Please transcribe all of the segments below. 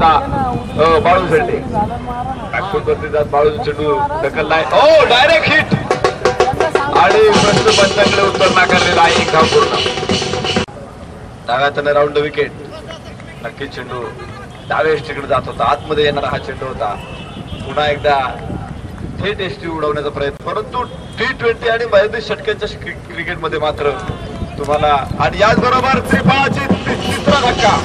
बाळू झेंडे नागपूरवरती जात बाळू चेंडू ढकललाय. ओ डायरेक्ट हिट आणि प्रश्न पंचांकडे उत्तर नाकारलेलं आहे. एक धाव पूर्ण. डाव्यातनं राऊंड विकेट. नक्कीच चेंडू डाव्या एसटीकडे जात होता. आतमध्ये येणारा हा चेंडू होता. पुन्हा एकदा थेट एसटी उडवण्याचा प्रयत्न, परंतु T20 आणि मर्यादित षटकांच्या क्रिकेटमध्ये मात्र तुम्हाला आणि याचबरोबर त्रिफळाची तिसरा धक्का.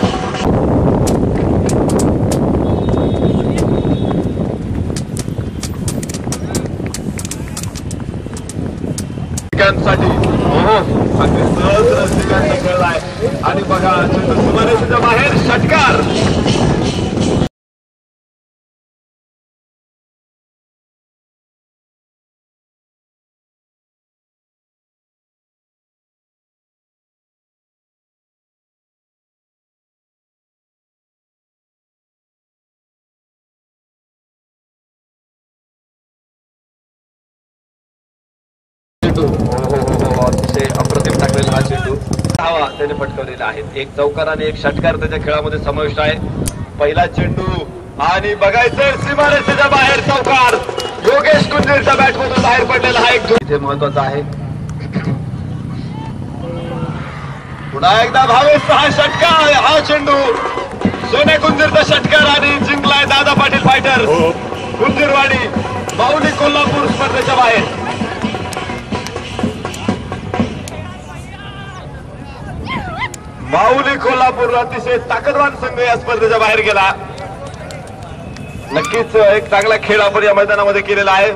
साठी सहज रसिकांचा खेळ आहे आणि बघा सीमारेषेच्या बाहेर षटकार. अतिशय अप्रतिम टाकलेला हा चेंडू धावा त्याने पटकवलेला आहे. एक चौकार आणि एक षटकार त्याच्या खेळामध्ये समाविष्ट आहे. पहिला चेंडू आणि बघायचंय सीमारेषेच्या बाहेर चौकार. योगेश कुंजीरच्या बॅटमधून बाहेर पडलेला हा एक इथे महत्वाचा आहे. पुन्हा एकदा भावेश हा षटकार. हा चेंडू सोने कुंजीरचा षटकार आणि जिंकलाय दादा पाटील फायटर कुंजीरवाडी. माऊली कोल्हापूर स्पर्धेच्या बाहेर. माऊली कोल्हापूर अतिशय ताकदवान संघ या स्पर्धेच्या बाहेर गेला. नक्कीच एक चांगला खेळ आपण या मैदानामध्ये केलेला आहे.